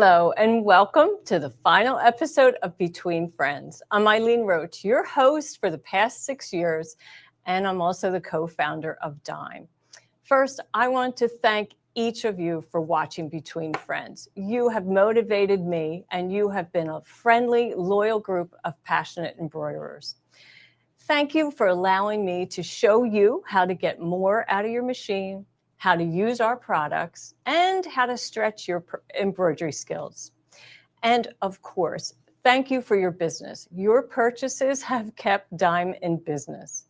Hello, and welcome to the final episode of Between Friends. I'm Eileen Roche, your host for the past 6 years, and I'm also the co-founder of Dime. First, I want to thank each of you for watching Between Friends. You have motivated me, and you have been a friendly, loyal group of passionate embroiderers. Thank you for allowing me to show you how to get more out of your machine, how to use our products, and how to stretch your embroidery skills. And of course, thank you for your business. Your purchases have kept Dime in business.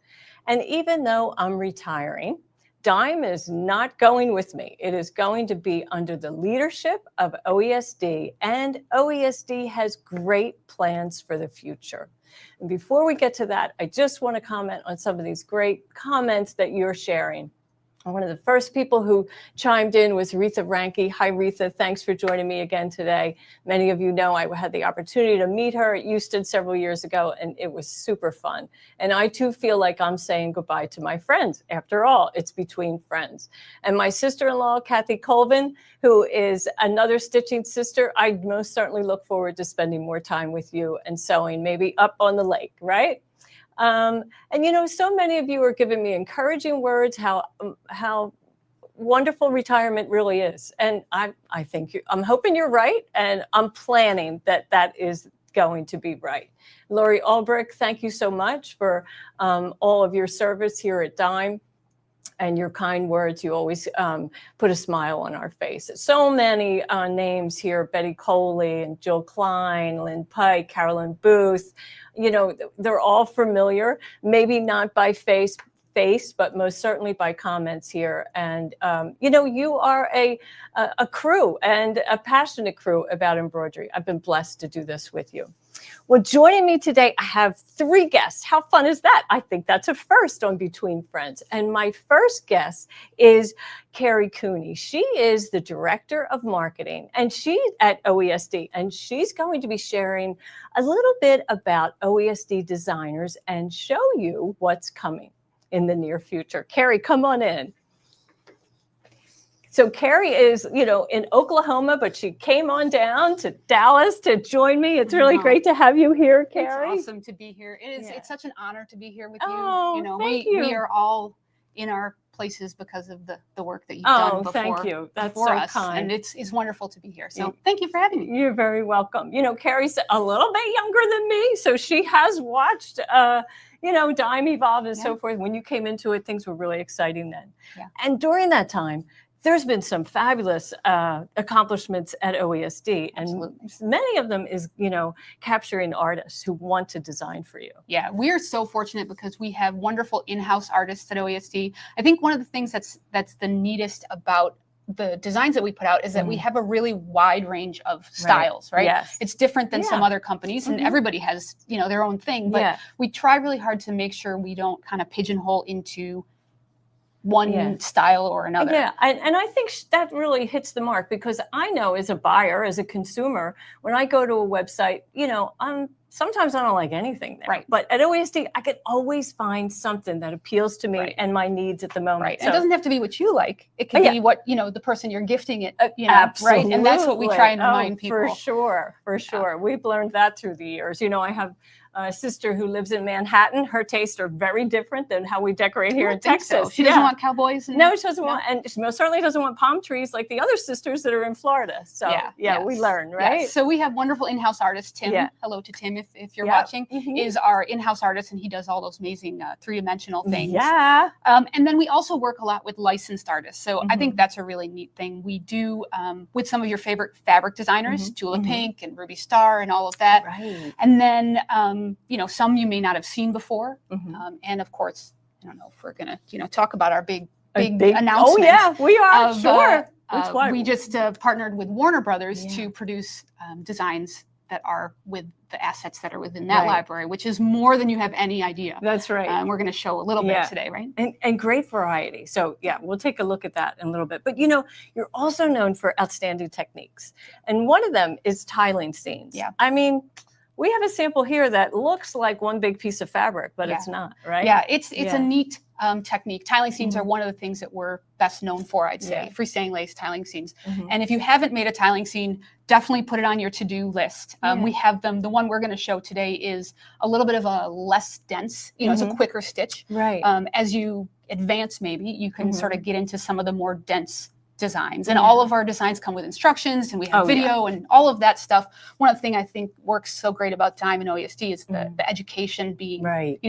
And even though I'm retiring, Dime is not going with me. It is going to be under the leadership of OESD, and OESD has great plans for the future. And before we get to that, I just want to comment on some of these great comments that you're sharing. One of the first people who chimed in was Retha Ranke. Hi, Retha. Thanks for joining me again today. Many of you know I had the opportunity to meet her at Houston several years ago, and it was super fun. And I, too, feel like I'm saying goodbye to my friends. After all, it's Between Friends. And my sister-in-law, Kathy Colvin, who is another stitching sister, I most certainly look forward to spending more time with you and sewing, maybe up on the lake, right? And you know, so many of you are giving me encouraging words, how wonderful retirement really is. And I think I'm hoping you're right, and I'm planning that is going to be right. Lori Albrecht, thank you so much for all of your service here at Dime. And your kind words, you always put a smile on our faces. So many names here, Betty Coley and Jill Klein, Lynn Pike, Carolyn Booth. You know, they're all familiar, maybe not by face, but most certainly by comments here. And, you know, you are a crew, and a passionate crew about embroidery. I've been blessed to do this with you. Well, joining me today, I have 3 guests. How fun is that? I think that's a first on Between Friends. And my first guest is Karie Cooney. She is the Director of Marketing, and she's at OESD, and she's going to be sharing a little bit about OESD designers and show you what's coming in the near future. Karie, come on in. So Karie is, you know, in Oklahoma, but she came on down to Dallas to join me. It's really great to have you here, Karie. It's awesome to be here. It's such an honor to be here with you. Oh, you know, thank you. We are all in our places because of the work that you've done before. Thank you. That's so us. kind. And it's wonderful to be here. So thank you for having me. You're very welcome. You know, Karie's a little bit younger than me, so she has watched you know, Dime evolve and so forth. When you came into it, things were really exciting then. Yeah. And during that time, there's been some fabulous accomplishments at OESD. Absolutely. And many of them is, you know, capturing artists who want to design for you. Yeah, we are so fortunate because we have wonderful in-house artists at OESD. I think one of the things that's the neatest about the designs that we put out is that we have a really wide range of styles, right? Yes. It's different than some other companies, and everybody has, you know, their own thing, but we try really hard to make sure we don't kind of pigeonhole into one style or another. Yeah, and I think that really hits the mark, because I know as a buyer, as a consumer, when I go to a website, you know, sometimes I don't like anything there. Right. But at OESD, I could always find something that appeals to me and my needs at the moment. Right. So, it doesn't have to be what you like. It can be what, you know, the person you're gifting it, you know, absolutely. right? And that's what we try and remind people. For sure, for sure. We've learned that through the years. You know, I have a sister who lives in Manhattan. Her tastes are very different than how we decorate here in Texas. So. She doesn't want cowboys. No, she doesn't want, and she most certainly doesn't want palm trees like the other sisters that are in Florida. So we learn, right? So we have wonderful in-house artist, Tim. Hello to Tim if you're watching. Is our in-house artist, and he does all those amazing 3-dimensional things. Yeah. And then we also work a lot with licensed artists. So I think that's a really neat thing. We do with some of your favorite fabric designers, Tula Pink and Ruby Star and all of that. Right. And then you know, some you may not have seen before. And of course, I don't know if we're gonna, you know, talk about our big announcement. Oh yeah, we are, sure. We just partnered with Warner Brothers to produce designs that are with the assets that are within that library, which is more than you have any idea. That's right. And we're going to show a little bit today, right? And great variety. So yeah, we'll take a look at that in a little bit. But you know, you're also known for outstanding techniques. And one of them is tiling scenes. Yeah. I mean, we have a sample here that looks like one big piece of fabric, but it's not, right? Yeah, it's a neat technique. Tiling scenes are one of the things that we're best known for, I'd say. Yeah. Freestanding lace tiling scenes. And if you haven't made a tiling scene, definitely put it on your to-do list. We have them. The one we're going to show today is a little bit of a less dense, it's a quicker stitch. Right. As you advance, maybe you can sort of get into some of the more dense designs, and all of our designs come with instructions, and we have video and all of that stuff. One of the things I think works so great about Dime and OESD is the education being right.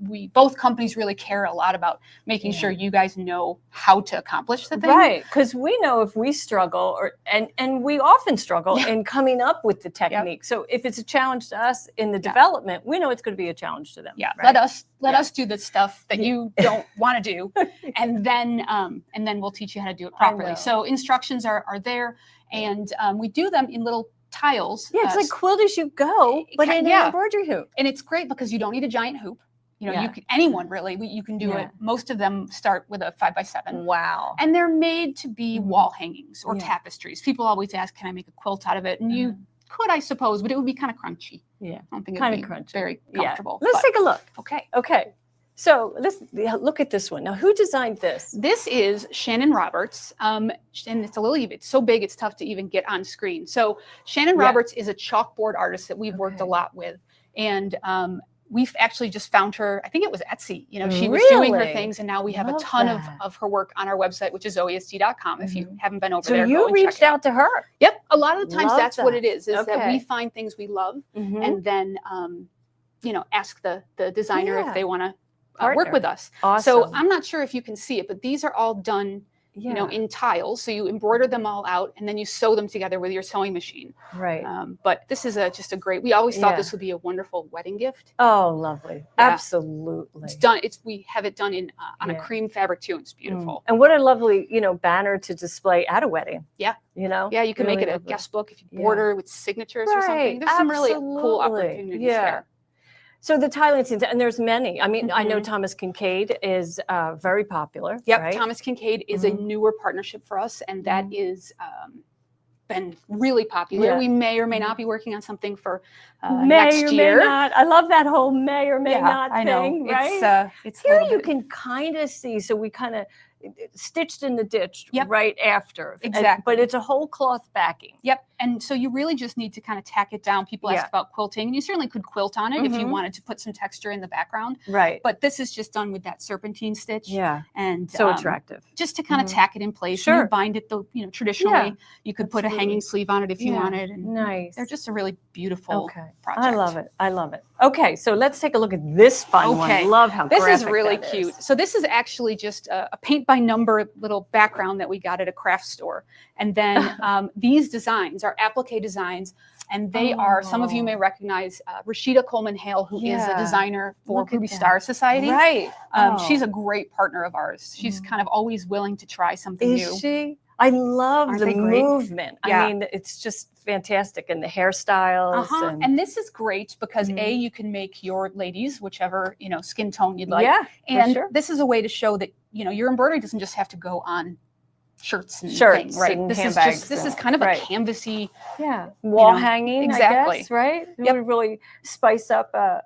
We both companies really care a lot about making sure you guys know how to accomplish the thing. Right, because we know if we struggle, and we often struggle in coming up with the technique. So if it's a challenge to us in the development, we know it's going to be a challenge to them. Yeah, right? let us do the stuff that you don't want to do, and then we'll teach you how to do it properly. So instructions are there, and we do them in little tiles. Yeah, it's like quilt as you go, but in an embroidery hoop. And it's great because you don't need a giant hoop. You can, anyone really, you can do it. Most of them start with a 5x7. Wow. And they're made to be wall hangings or tapestries. People always ask, can I make a quilt out of it? And you could, I suppose, but it would be kind of crunchy. Yeah. I don't think it would be crunchy. Very comfortable. Let's take a look. Okay. So let's look at this one. Now, who designed this? This is Shannon Roberts. And it's so big, it's tough to even get on screen. So Shannon Roberts is a chalkboard artist that we've worked a lot with. And we've actually just found her, I think it was Etsy. She was doing her things, and now we have a ton of her work on our website, which is OESD.com. If you haven't been over there, so you reached out to her. Yep. A lot of the times that's what it is that we find things we love and then, ask the designer if they want to work with us. Awesome. So I'm not sure if you can see it, but these are all done in tiles. So you embroider them all out, and then you sew them together with your sewing machine. Right. But this is just a great, we always thought this would be a wonderful wedding gift. Oh, lovely. Yeah. Absolutely. It's done. We have it done in on a cream fabric too. It's beautiful. And what a lovely, banner to display at a wedding. Yeah. Yeah, you can make it a guest book if you border with signatures or something. There's some really cool opportunities there. So the tiling scenes, and there's many. I mean, I know Thomas Kincaid is very popular. Yep, right? Thomas Kincaid is a newer partnership for us, and that is been really popular. We may or may not be working on something for next year. May not. I love that whole may or may not thing. I know. Right? It's here you can kind of see. So we kind of stitched in the ditch right after. Exactly. But it's a whole cloth backing. Yep. And so you really just need to kind of tack it down. People ask about quilting, and you certainly could quilt on it if you wanted to put some texture in the background. Right. But this is just done with that serpentine stitch. Yeah. And so attractive. Just to kind of tack it in place. Sure. You bind it traditionally. You could put a hanging sleeve on it if you wanted. And nice. They're just a really beautiful project. I love it. Okay, so let's take a look at this fun one. I love how this graphic is really that cute. is. So this is actually just a paint by number little background that we got at a craft store. And then these designs are applique designs, and they are, some of you may recognize Rashida Coleman Hale, who is a designer for Ruby Star Society. Right. She's a great partner of ours. She's kind of always willing to try something new. Is she? I love the movement. I mean, it's just fantastic. And the hairstyles. And this is great because you can make your ladies, whichever, skin tone you'd like. Yeah, and this is a way to show that, your embroidery doesn't just have to go on shirts and things, right? And this handbags. This is kind of a canvasy wall hanging, exactly. I guess, right? It would really spice up a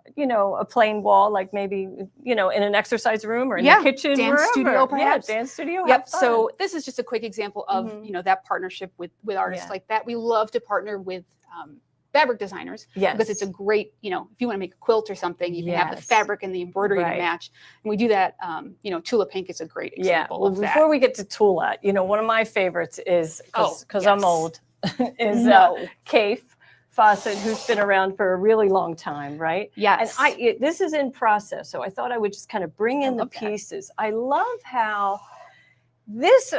plain wall, like maybe, in an exercise room or in the kitchen, dance studio, perhaps. Yeah, dance studio. Yep. So this is just a quick example of, that partnership with artists like that. We love to partner with fabric designers because it's a great, if you want to make a quilt or something, you can have the fabric and the embroidery to match. And we do that, Tula Pink is a great example of that. Before we get to Tula, one of my favorites is, because I'm old, is Kafe Fawcett, who's been around for a really long time, right? Yes. And this is in process, so I thought I would just kind of bring in the pieces. I love how this,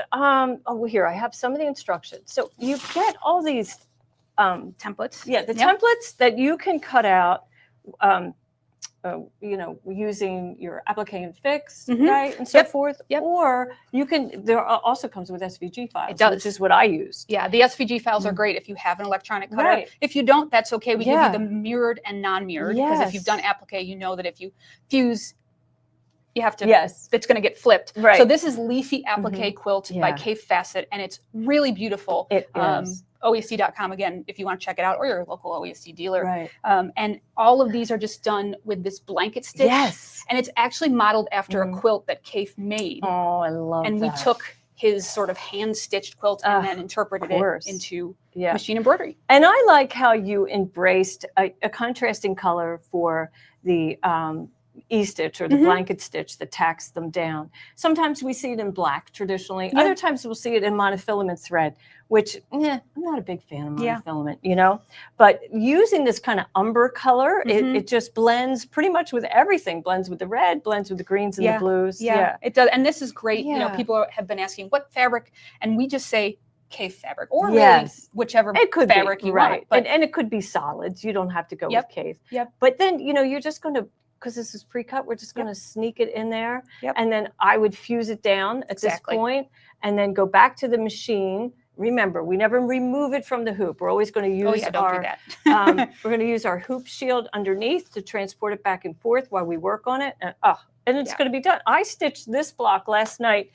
here, I have some of the instructions. So you get all these templates. Yeah, the templates that you can cut out, using your applique and fix, right, and so forth. Or you can. There also comes with SVG files, which is what I use. Yeah, the SVG files are great if you have an electronic cutter. Right. If you don't, that's okay. We give you the mirrored and non-mirrored because if you've done applique, you know that if you fuse you have to, yes, it's going to get flipped. right. So this is Leafy Applique Quilt by Kay Fassett, and it's really beautiful. It is. OESD.com, again, if you want to check it out, or your local OESD dealer. Right. And all of these are just done with this blanket stitch. Yes. And it's actually modeled after a quilt that Kay made. Oh, I love and that. we took his sort of hand-stitched quilt and then interpreted it into machine embroidery. And I like how you embraced a contrasting color for the E-stitch or the blanket stitch that tacks them down. Sometimes we see it in black traditionally. Yeah. Other times we'll see it in monofilament thread, which I'm not a big fan of monofilament, you know. But using this kind of umber color, it just blends pretty much with everything. Blends with the red, blends with the greens and the blues. Yeah, it does. And this is great. You know, people have been asking what fabric, and we just say Kay fabric, or really whichever fabric you want. But and it could be solids. You don't have to go with Kay. But then, you know, you're just going to, because this is pre-cut, we're just going to sneak it in there. And then I would fuse it down at this point and then go back to the machine. Remember, we never remove it from the hoop. We're always going to use we're going to use our hoop shield underneath to transport it back and forth while we work on it. And it's going to be done. I stitched this block last night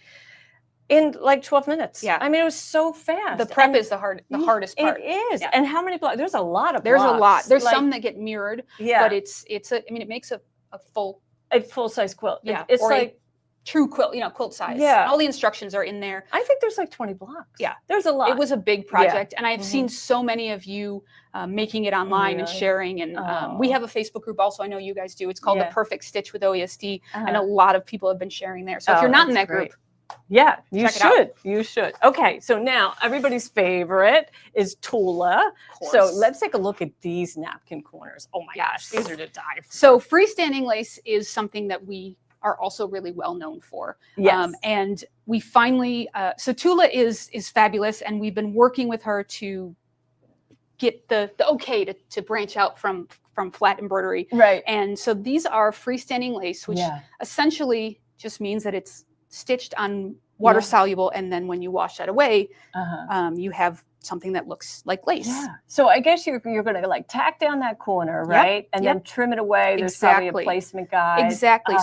in like 12 minutes. I mean, it was so fast. The prep is the hardest part. It is. And how many blocks? There's a lot of blocks. There's a lot. There's like, some that get mirrored. But it makes a full size quilt. It's like true quilt, you know, quilt size. All the instructions are in there. I think there's like 20 blocks. There's a lot. It was a big project, and I've seen so many of you making it online and sharing. And we have a Facebook group also. I know you guys do. It's called The Perfect Stitch with OESD, and a lot of people have been sharing there. So if you're not in that group, you should. Okay, so now everybody's favorite is Tula. So let's take a look at these napkin corners. Oh my gosh, these are to die for. So freestanding lace is something that we are also really well known for. And we finally, so Tula is fabulous, and we've been working with her to get the okay to branch out from flat embroidery. And so these are freestanding lace, which essentially just means that it's stitched on water soluble, and then when you wash that away, you have something that looks like lace. So I guess you're going to like tack down that corner, right? And then trim it away. There's probably a placement guide.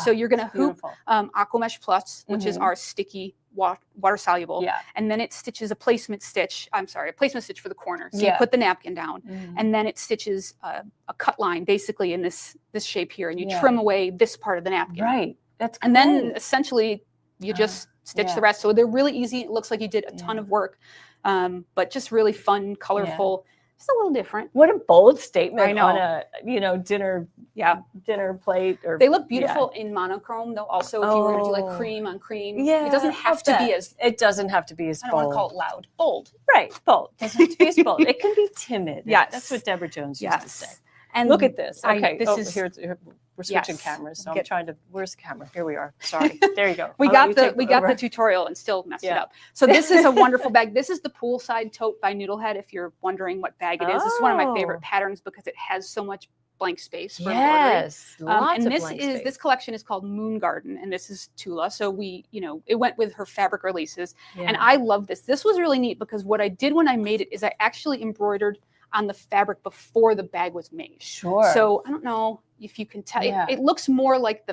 So you're going to hoop Aquamesh Plus, which is our sticky water soluble. And then it stitches a placement stitch. A placement stitch for the corner. So you put the napkin down, and then it stitches a cut line basically in this shape here, and you trim away this part of the napkin. And then essentially you just stitch the rest. So they're really easy. It looks like you did a ton of work, but just really fun, colorful, just a little different. What a bold statement on a, you know, dinner plate. Or they look beautiful in monochrome though. Also, if you were to do like cream on cream, it doesn't have to be as. It doesn't have to be as bold. I don't want to call it loud. Bold. Right. Bold. It doesn't have to be as bold. It can be timid. That's what Deborah Jones used to say. And look at this. Okay, here we're switching cameras. So I'm trying to. Where's the camera? Here we are. Sorry. There you go. We got the tutorial and still messed it up. So this is a wonderful bag. This is the poolside tote by Noodlehead. If you're wondering what bag it is, this is one of my favorite patterns because it has so much blank space for embroidery. And this collection is called Moon Garden, and this is Tula. So it went with her fabric releases, and I love this. This was really neat because what I did when I made it is I actually embroidered on the fabric before the bag was made. So I don't know if you can tell. It looks more like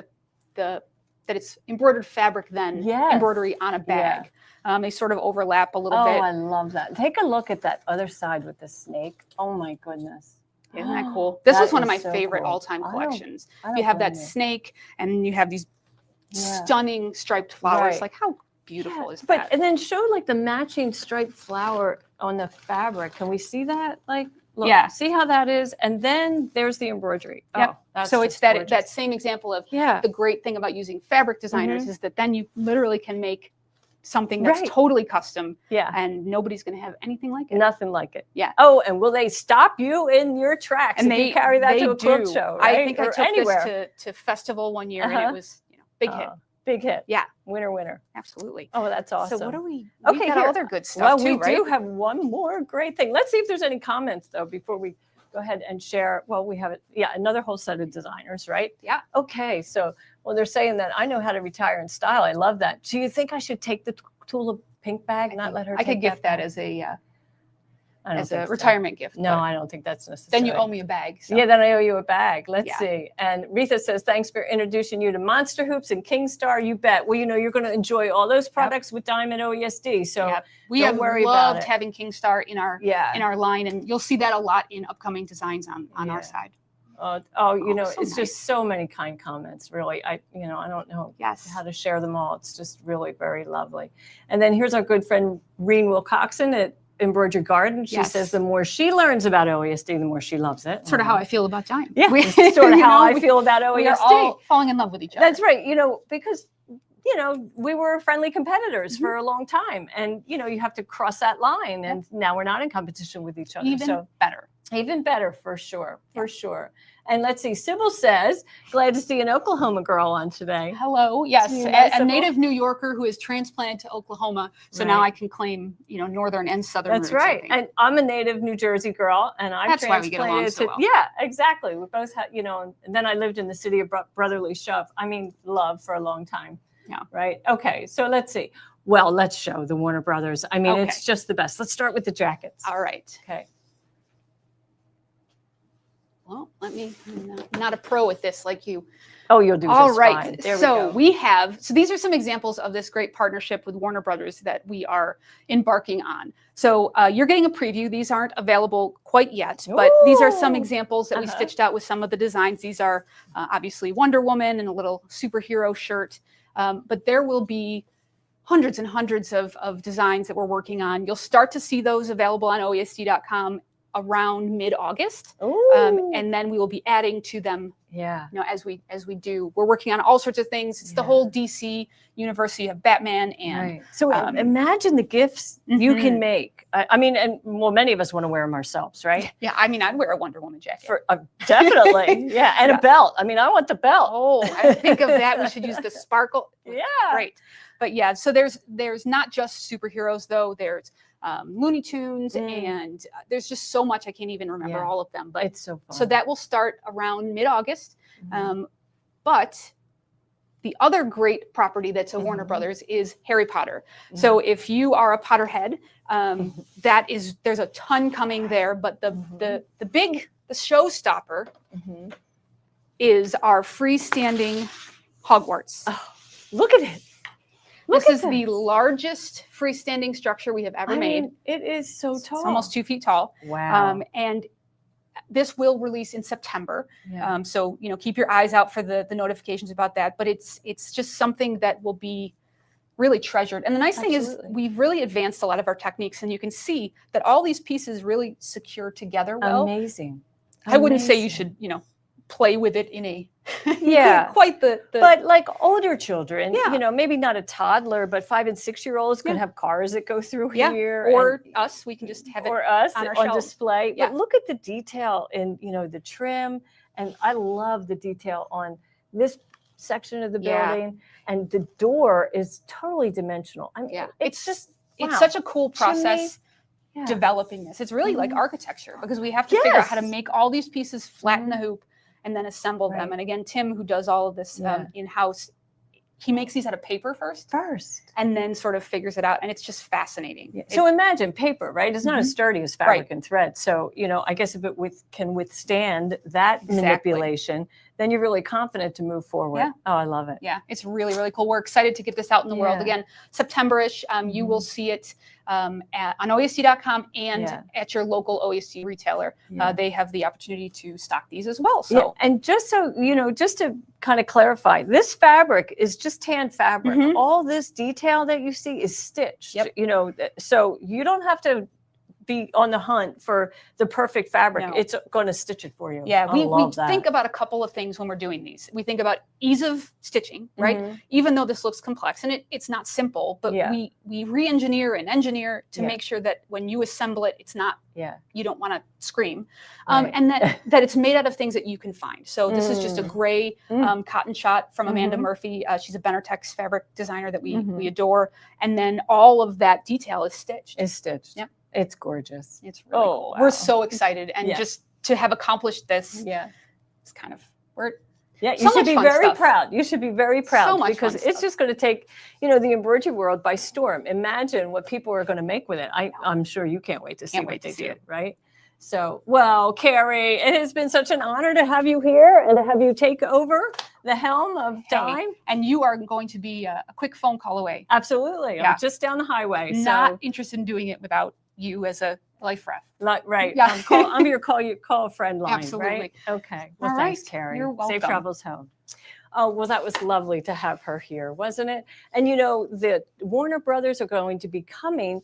that it's embroidered fabric than embroidery on a bag. They sort of overlap a little bit. Oh, I love that. Take a look at that other side with the snake. Oh my goodness. Isn't that cool? This was one of my favorite all-time collections. You have that snake, and you have these stunning striped flowers. Like how beautiful is that? And then show like the matching striped flower on the fabric. Can we see that? Like, look, see how that is? And then there's the embroidery. So it's that same example of the great thing about using fabric designers is that then you literally can make something that's totally custom. And nobody's going to have anything like it. Nothing like it. Oh, and will they stop you in your tracks if you carry that to a quilt show? Right? I think I took this to festival one year, and it was big hit. Big hit. Winner. Absolutely. Oh, that's awesome. So what are we got all other good stuff too, right? We do have one more great thing. Let's see if there's any comments though before we go ahead and share. Well, we have it. Another whole set of designers, right? Okay. So, they're saying that I know how to retire in style. I love that. Do you think I should take the Tula pink bag, not let her? I could gift that as a as a retirement gift. No, I don't think that's necessary. Then you owe me a bag. So. Yeah, then I owe you a bag. Let's see. And Retha says, thanks for introducing you to Monster Hoops and Kingstar. You bet. Well, you're going to enjoy all those products with Diamond OESD. So we have loved having Kingstar in our line, and you'll see that a lot in upcoming designs on our side. It's just so many kind comments, really. I don't know how to share them all. It's just really very lovely. And then here's our good friend, Reen Wilcoxon at Embroidery Garden. She says the more she learns about OESD, the more she loves it. Sort of how I feel about Dime. Yeah, sort of how I feel about OESD. We are all falling in love with each other. That's right. Because we were friendly competitors for a long time. And, you have to cross that line. And now we're not in competition with each other. Even better, for sure. For sure. And let's see, Sybil says, glad to see an Oklahoma girl on today. Hello. Yes. A native New Yorker who is transplanted to Oklahoma. So now I can claim, northern and southern roots. That's right. And I'm a native New Jersey girl, and I'm That's why we get along so well. Yeah, exactly. We both had, and then I lived in the city of brotherly shove. I mean, love for a long time. Yeah. Right. Okay. So let's see. Well, let's show the Warner Brothers. I mean, it's just the best. Let's start with the jackets. All right. Okay. Well, I'm not a pro at this like you. Oh, you'll do all just right. Fine. There So we have, these are some examples of this great partnership with Warner Brothers that we are embarking on. So you're getting a preview. These aren't available quite yet, but these are some examples that we stitched out with some of the designs. These are obviously Wonder Woman and a little superhero shirt, but there will be hundreds and hundreds of designs that we're working on. You'll start to see those available on OESD.com around mid-August, and then we will be adding to them. As we do, we're working on all sorts of things. It's the whole DC universe. You have Batman and so imagine the gifts you can make. I mean, and many of us want to wear them ourselves, right? Yeah, I mean, I'd wear a Wonder Woman jacket. Definitely, and a belt. I mean, I want the belt. Oh, I think of that. We should use the sparkle. Right. But so there's not just superheroes though. There's Looney Tunes, and there's just so much. I can't even remember all of them, but it's so fun. So that will start around mid-August. But the other great property that's a Warner Brothers is Harry Potter. So if you are a Potterhead, there's a ton coming there, but the showstopper is our freestanding Hogwarts. Oh, look at it. This is the largest freestanding structure we have ever made. It is so tall. It's almost 2 feet tall. Wow. And this will release in September. So, keep your eyes out for the notifications about that. But it's just something that will be really treasured. And the nice thing is we've really advanced a lot of our techniques, and you can see that all these pieces really secure together well. Amazing. I wouldn't say you should, play with it in a quite the but like older children, maybe not a toddler, but 5 and 6 year olds can have cars that go through here, or us. We can just have it on display. But look at the detail in the trim, and I love the detail on this section of the building, and the door is totally dimensional. I mean, it's just it's such a cool process. Developing this, it's really like architecture, because we have to figure out how to make all these pieces flatten the hoop and then assemble them. And again, Tim, who does all of this in-house, he makes these out of paper first, and then sort of figures it out, and it's just fascinating. So imagine paper, right? It's not as sturdy as fabric and thread. So I guess if it can withstand that manipulation, then you're really confident to move forward. Oh, I love it. Yeah, it's really, really cool. We're excited to get this out in the world again. September-ish, you will see it on OESD.com and at your local OESD retailer. They have the opportunity to stock these as well. So, and just so just to kind of clarify, this fabric is just tan fabric. All this detail that you see is stitched. So you don't have to be on the hunt for the perfect fabric. It's going to stitch it for you. We think about a couple of things when we're doing these. We think about ease of stitching, right? Even though this looks complex, and it's not simple, but we re-engineer and engineer to make sure that when you assemble it, it's not, you don't want to scream. And that it's made out of things that you can find. So this is just a gray cotton shot from Amanda Murphy. She's a Benertex fabric designer that we adore. And then all of that detail is stitched. Yep. It's gorgeous. It's really cool. We're so excited, and just to have accomplished this, it's kind of Yeah, you So should much be fun very stuff. proud. You should be very proud So much because fun it's stuff. just going to take, the embroidery world by storm. Imagine what people are going to make with it. I'm sure you can't wait to see Can't what wait to they see did, it. right? So, well, Karie, it has been such an honor to have you here and to have you take over the helm of Dime. And you are going to be a quick phone call away. Absolutely. Yeah. I'm just down the highway. Not interested in doing it without you as a life ref. Right. Yeah. I'm your call a friend line, Absolutely. right? Okay. Well, All thanks, right. Karie. You're welcome. Safe travels home. Oh, well, that was lovely to have her here, wasn't it? And the Warner Brothers are going to be coming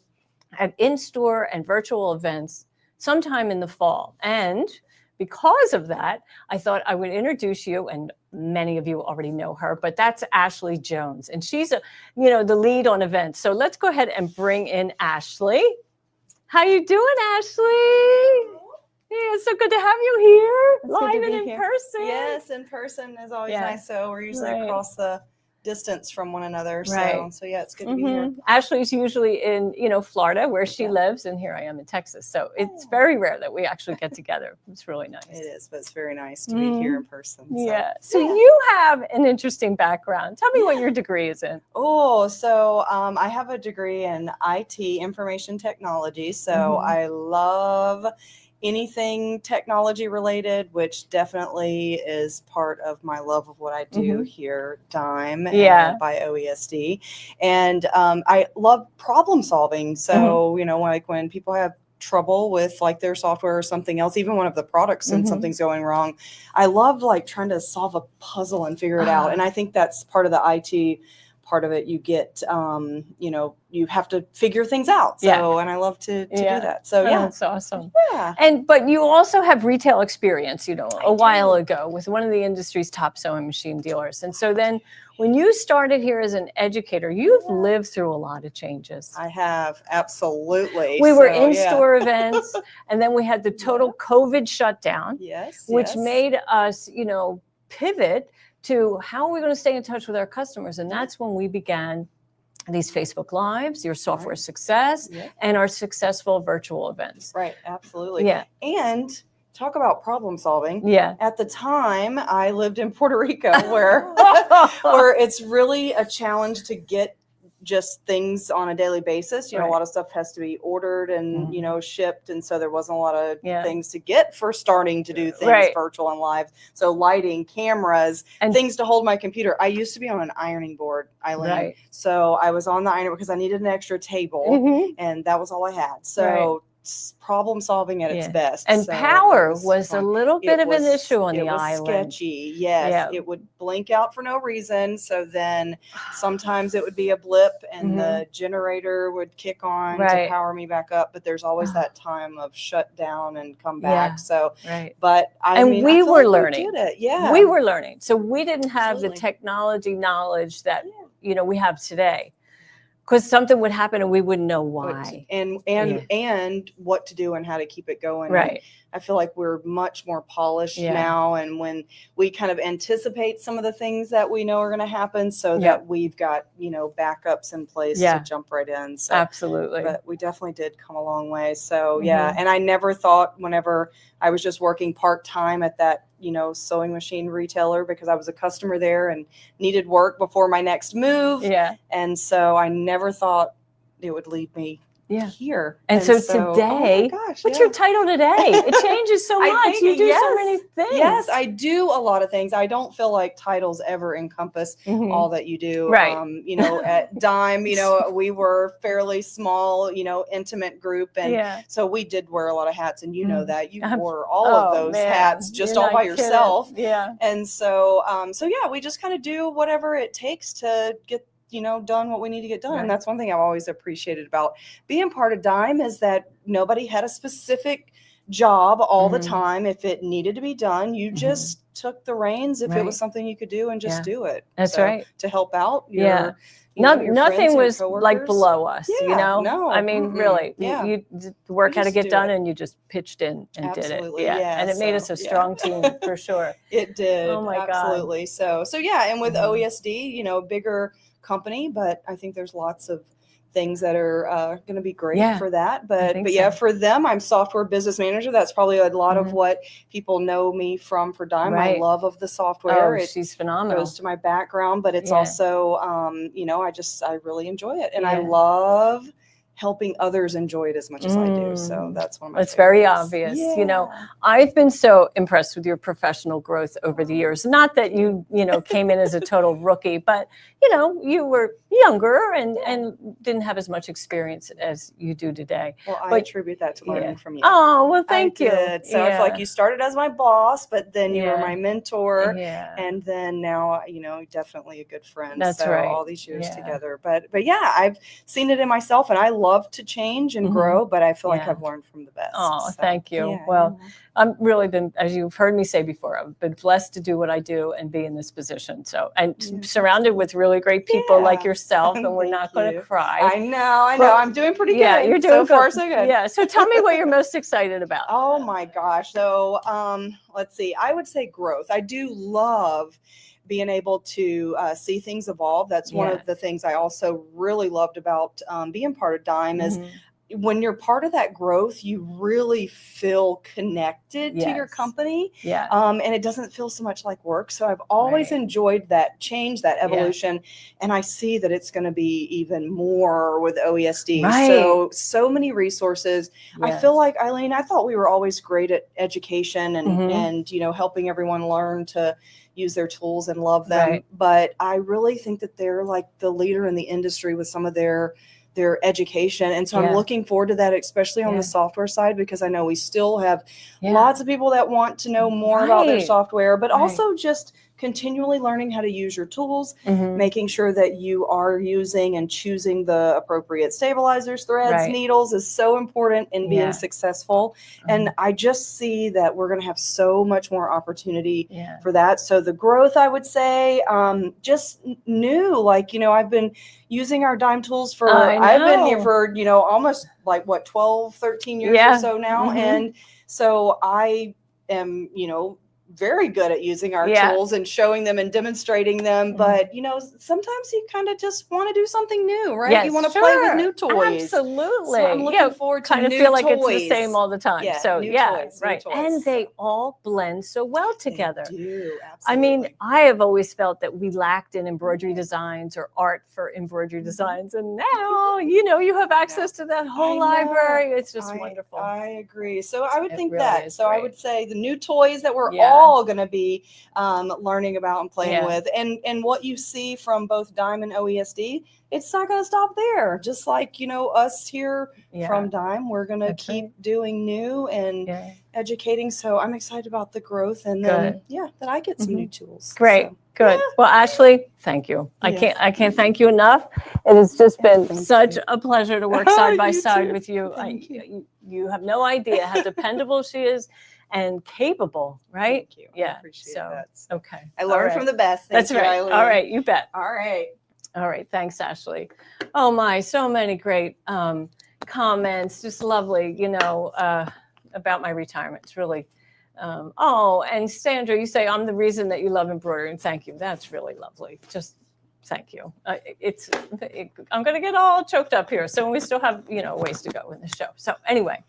at in-store and virtual events sometime in the fall. And because of that, I thought I would introduce you, and many of you already know her, but that's Ashley Jones. And she's the lead on events. So let's go ahead and bring in Ashley. How you doing, Ashley? Yeah, it's so good to have you here, It's good live to and be in here. person. Yes, in person is always Yeah. nice. So we're usually Right. across the distance from one another. Right. So yeah, it's good to be here. Ashley's usually in, Florida, where she lives, and here I am in Texas. So it's very rare that we actually get together. It's really nice. It is, but it's very nice to be here in person. So. Yeah. So you have an interesting background. Tell me what your degree is in. Oh, so I have a degree in IT, information technology. So I love anything technology related, which definitely is part of my love of what I do here at Dime by OESD. And I love problem solving. So, like when people have trouble with like their software or something else, even one of the products and something's going wrong, I love like trying to solve a puzzle and figure it out. And I think that's part of the IT part of it. You get, you have to figure things out. So, and I love to do that. So that's awesome. Yeah. But you also have retail experience, a while ago with one of the industry's top sewing machine dealers. And so then when you started here as an educator, you've lived through a lot of changes. I have, absolutely. We were in-store events, and then we had the total COVID shutdown, which made us, pivot to how are we going to stay in touch with our customers. And that's when we began these Facebook Lives, your software success, and our successful virtual events. Right, absolutely. Yeah. And talk about problem solving. Yeah. At the time, I lived in Puerto Rico where it's really a challenge to get just things on a daily basis. A lot of stuff has to be ordered and, shipped. And so there wasn't a lot of things to get for starting to do things virtual and live. So lighting, cameras, and things to hold my computer. I used to be on an ironing board, Eileen. So I was on the iron because I needed an extra table and that was all I had. So problem solving at its best. And so power was a little bit of an issue on the it was island. Sketchy. Yes. It would blink out for no reason. So then sometimes it would be a blip and the generator would kick on to power me back up. But there's always that time of shut down and come back. So, but we were learning. We did it. Yeah. We were learning. So we didn't have the technology knowledge that, we have today. Because something would happen and we wouldn't know why. And what to do and how to keep it going. Right. I feel like we're much more polished now. And when we kind of anticipate some of the things that we know are going to happen so that we've got, backups in place to jump right in. So, absolutely. But we definitely did come a long way. So, and I never thought whenever I was just working part-time at that, sewing machine retailer because I was a customer there and needed work before my next move. Yeah. And so I never thought it would leave me here. And so today, what's your title today? It changes so much. You do so many things. Yes, I do a lot of things. I don't feel like titles ever encompass all that you do. Right. At Dime, we were fairly small, intimate group. And so we did wear a lot of hats and that you wore all of those hats just all by yourself. Yeah. And so, we just kind of do whatever it takes to get done what we need to get done. And that's one thing I've always appreciated about being part of Dime is that nobody had a specific job all the time. If it needed to be done, you just took the reins if it was something you could do and just do it. That's right. To help out your nothing was like below us, No, I mean, really, you the work had to get done and you just pitched in and did it. And it made us a strong team for sure. It did. Oh my God. Absolutely. So and with OESD, bigger company, but I think there's lots of things that are going to be great Yeah, for that. I But think yeah, so. for them, I'm software business manager. That's probably a lot of Mhm. what people know me from for Dime. My Right. love of the software. Oh, It she's phenomenal. goes to my background, but it's Yeah. also, you know, I really enjoy it. And I Yeah. love helping others enjoy it as much as I do. So Mm. that's one of my It's very favorites. obvious. You know, Yeah. I've been so impressed with your professional growth over the years. Not that you know, came in as a total rookie, but, you know, you were younger and didn't have as much experience as you do today. Well, I But- attribute that to Yeah. learning from you. Oh, well, I thank you. did. So I feel like you started as my boss, but then you were Yeah. my mentor. Yeah. And then now, you know, definitely a good friend. That's so right. all these years Yeah. together. But yeah, I've seen it in myself, and I love to change and Mhm. grow, but I feel like Yeah. I've learned from the best. Oh, So, thank you. yeah, Well, yeah. I'm really been, as you've heard me say before, I've been blessed to do what I do and be in this position. So, and Yeah, surrounded with really great people like Yeah. yourself, and we're Thank not going to you. cry. I know. But- I'm doing pretty good. Yeah, you're doing so good. far, so good. Yeah. So tell me what you're most excited about. Oh my gosh. So let's see. I would say growth. I do love being able to see things evolve. That's one Yeah. of the things I also really loved about being part of Dime is Mhm. when you're part of that growth, you really feel connected to your Yes. company. Yeah. And it doesn't feel so much like work. So I've always Right. enjoyed that change, that evolution. And I see that it's going to be even more with OESD. Right. So many resources. I Yes. feel like, Eileen, I thought we were always great at education and, Mhm. and, you know, helping everyone learn to use their tools and love them. Right. But I really think that they're like the leader in the industry with some of their education. And so Yeah. I'm looking forward to that, especially on Yeah. the software side, because I know we still have Yeah. lots of people that want to know more about their Right. software, but Right. also just continually learning how to use your tools, Mhm. making sure that you are using and choosing the appropriate stabilizers, threads, Right. needles is so important in being Yeah. successful. And I just see that we're going to have so much more opportunity Yeah. for that. So the growth, I would say, just new, like, you know, I've been using our Dime tools for, I've been here know. for, you know, almost like what, 12, 13 years Yeah. or so now. Mhm. And so I am, you know, very good at using our Yeah. tools and showing them and demonstrating them. Mhm. But, you know, sometimes you kind of just want to do something new, right? Yes, You want to play with sure. new toys. Absolutely. So I'm looking forward to kind of new feel like toys. it's the same all the time. Yeah, So new yeah, toys, new right. toys. And they all blend so well together. They do, I mean, absolutely. I have always felt that we lacked in embroidery designs or art for embroidery designs. And now, you know, you have access to that whole I know. library. It's just wonderful. I agree. So I would It think really that. is So I great. would say the new toys that we're Yeah. all going to be learning about and playing Yeah. with, and what you see from both Dime and OESD, it's not going to stop there. Just like, you know, us here Yeah. from Dime, we're going to That's keep right. doing new and Yeah. educating. So I'm excited about the growth, and then Good. yeah, that I get some Mhm. new tools. Great. So, Good. yeah. Well, Ashley, thank you. Yes. I can't thank you enough. It has just been Thank such you. a pleasure to work side by You side too. with you. Thank you. You have no idea how dependable she is and capable, right? Thank you. I Yeah. appreciate So, that. So okay. I All learned right. from the best. Thank That's you, right. Eileen. All right. You bet. All right. All right. Thanks, Ashley. Oh my, so many great comments. Just lovely, you know, about my retirement. It's really, oh, and Sandra, you say, I'm the reason that you love embroidery. And thank you. That's really lovely. Just thank you. I'm going to get all choked up here. So we still have, you know, ways to go in the show. So anyway,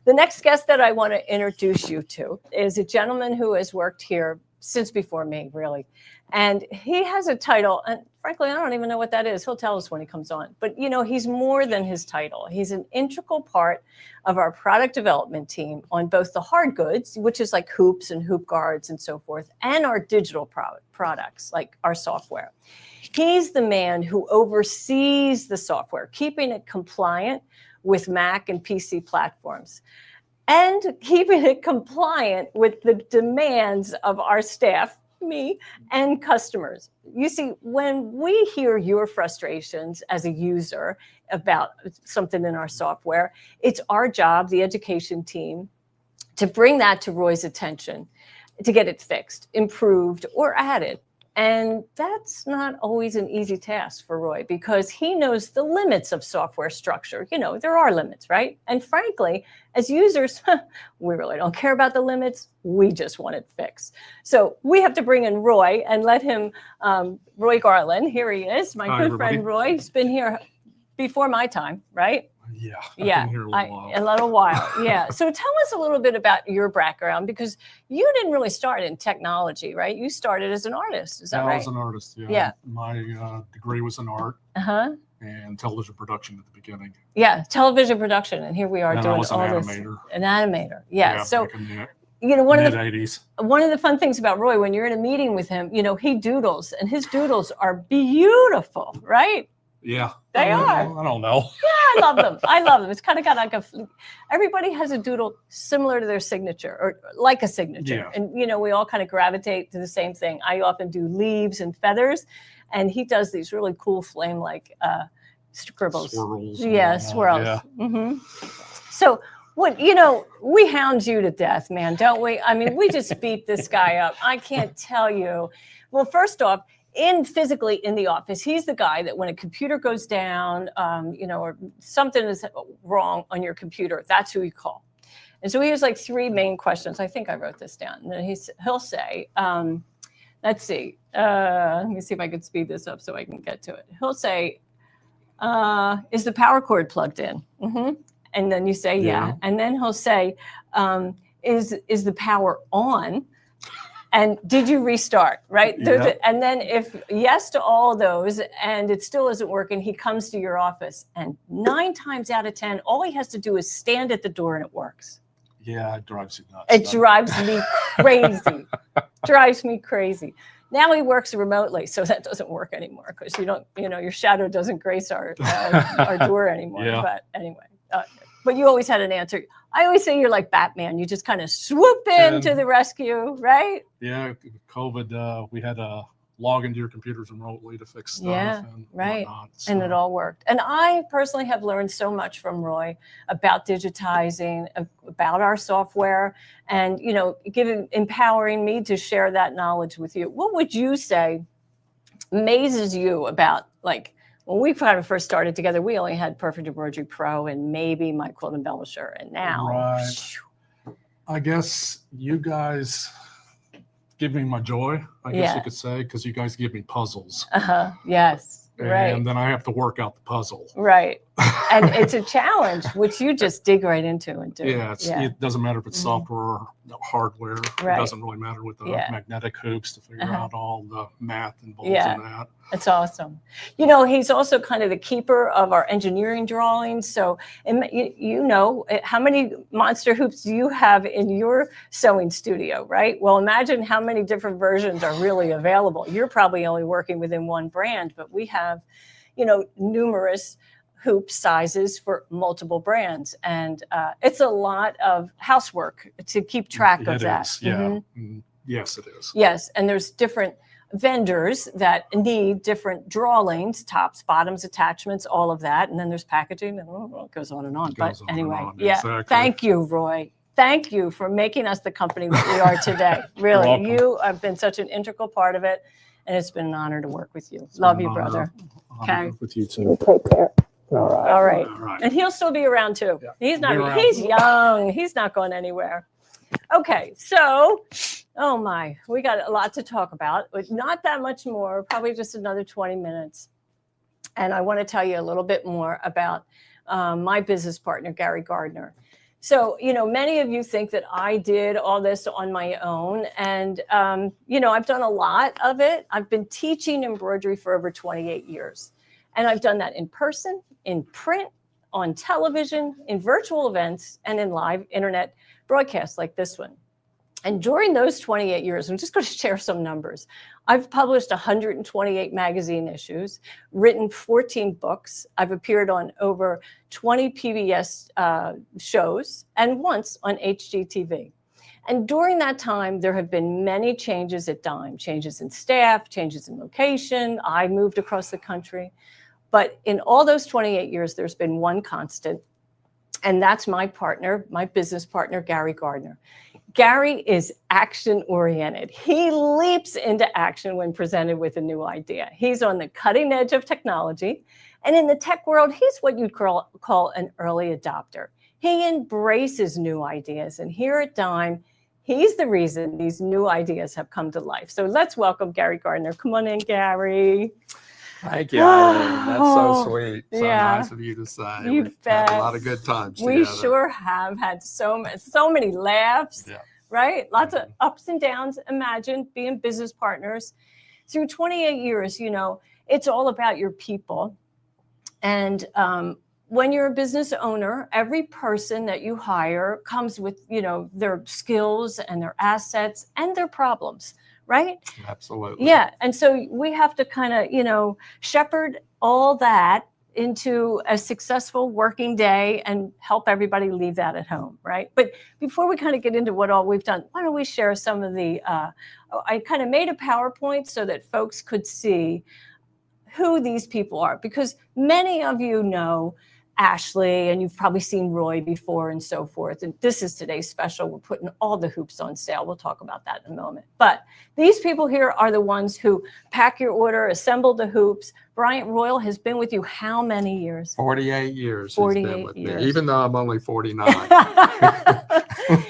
the next guest that I want to introduce you to is a gentleman who has worked here since before me, really. And he has a title, and frankly, I don't even know what that is. He'll tell us when he comes on. But, you know, he's more than his title. He's an integral part of our product development team on both the hard goods, which is like hoops and hoop guards and so forth, and our digital products, like our software. He's the man who oversees the software, keeping it compliant with Mac and PC platforms, and keeping it compliant with the demands of our staff, me, and customers. You see, when we hear your frustrations as a user about something in our software, it's our job, the education team, to bring that to Roy's attention, to get it fixed, improved, or added. And that's not always an easy task for Roy because he knows the limits of software structure. You know, there are limits, right? And frankly, as users, we really don't care about the limits. We just want it fixed. So we have to bring in Roy and let him, Roy Garland, here he is, my Hi, good everybody. friend Roy. He's been here before my time, right? Yeah. I've Yeah, been here a little while. a little while. Yeah. So tell us a little bit about your background, because you didn't really start in technology, right? You started as an artist. Is that I right? was an artist. Yeah. Yeah. My degree was in art Uh-huh. and television production at the beginning. Yeah, television production, and here we are And doing I was an all animator. this. An animator. Yeah. So back in the one of mid-'80s. the fun things about Roy, when you're in a meeting with him, he doodles, and his doodles are beautiful, right? Yeah. They are. I don't know. I love them. I love them. It's kind of got like everybody has a doodle similar to their signature, or like a signature. Yeah. And, we all kind of gravitate to the same thing. I often do leaves and feathers, and he does these really cool flame-like scribbles. Swirls. Yeah, swirls. Yeah. Mm-hmm. So we hound you to death, man, don't we? I mean, we just beat this guy up. I can't tell you. Well, first off, physically in the office, he's the guy that when a computer goes down, or something is wrong on your computer, that's who you call. And so he has like 3 main questions. I think I wrote this down. And then he'll say, let's see. Let me see if I can speed this up so I can get to it. He'll say, is the power cord plugged in? Mm-hmm. And then you say, yeah. And then he'll say, is the power on? And did you restart, right? Yep. And then if yes to all those and it still isn't working, he comes to your office. And 9 times out of 10, all he has to do is stand at the door and it works. Yeah, it drives you nuts. It drives me crazy. Drives me crazy. Now he works remotely, so that doesn't work anymore because your shadow doesn't grace our door anymore. Yeah. But anyway, but you always had an answer. I always say you're like Batman. You just kind of swoop in to the rescue, right? Yeah, COVID, we had to log into your computers remotely to fix stuff. Yeah, and right. whatnot, And it all worked. And I personally have learned so much from Roy about digitizing, about our software, and empowering me to share that knowledge with you. What would you say amazes you about, like, when we kind of first started together, we only had Perfect Embroidery Pro and maybe my quilt embellisher, and now, Right. I guess you guys give me my joy, I guess you could say, because you guys give me puzzles. Yes. Right. And then I have to work out the puzzle. Right. And it's a challenge, which you just dig right into and do. Yeah, it doesn't matter if it's software or hardware. Right. It doesn't really matter with the magnetic hoops to figure out all the math involved in that. It's awesome. He's also kind of the keeper of our engineering drawings. So, how many monster hoops do you have in your sewing studio, right? Well, imagine how many different versions are really available. You're probably only working within one brand, but we have, numerous hoop sizes for multiple brands. And it's a lot of housework to keep track of that. Is, yeah. Mm-hmm. Yes, it is. Yes. And there's different vendors that need different drawings, tops, bottoms, attachments, all of that. And then there's packaging, and it goes on and on. But anyway, exactly. Thank you, Roy. Thank you for making us the company that we are today. Really, you have been such an integral part of it, and it's been an honor to work with you. Love you, brother. Okay. With you too. Take care. All right. And he'll still be around too. Yeah. He's young. He's not going anywhere. Okay, so, we got a lot to talk about, but not that much more, probably just another 20 minutes. And I want to tell you a little bit more about my business partner, Gary Gardner. So, many of you think that I did all this on my own. And, I've done a lot of it. I've been teaching embroidery for over 28 years. And I've done that in person, in print, on television, in virtual events, and in live internet broadcasts like this one. And during those 28 years, I'm just going to share some numbers. I've published 128 magazine issues, written 14 books. I've appeared on over 20 PBS shows, and once on HGTV. And during that time, there have been many changes at Dime, changes in staff, changes in location. I moved across the country. But in all those 28 years, there's been one constant, and that's my partner, my business partner, Gary Gardner. Gary is action-oriented. He leaps into action when presented with a new idea. He's on the cutting edge of technology. And in the tech world, he's what you'd call an early adopter. He embraces new ideas. And here at Dime, he's the reason these new ideas have come to life. So let's welcome Gary Gardner. Come on in, Gary. Thank you, Eileen. That's so sweet. So Yeah. nice of you to say. You We've had bet. a lot of good times We together. sure have had so many laughs, Yeah. right? Lots of Mhm. ups and downs. Imagine being business partners through 28 years. It's all about your people. And when you're a business owner, every person that you hire comes with, their skills and their assets and their problems, right? Absolutely. Yeah. And so we have to kind of, shepherd all that into a successful working day and help everybody leave that at home, right? But before we kind of get into what all we've done, why don't we share some of the, I kind of made a PowerPoint so that folks could see who these people are, because many of you know Ashley, and you've probably seen Roy before and so forth. And this is today's special. We're putting all the hoops on sale. We'll talk about that in a moment. But these people here are the ones who pack your order, assemble the hoops. Bryant Royal has been with you how many years? 48 years 48 he's been with years. me, even though I'm only 49.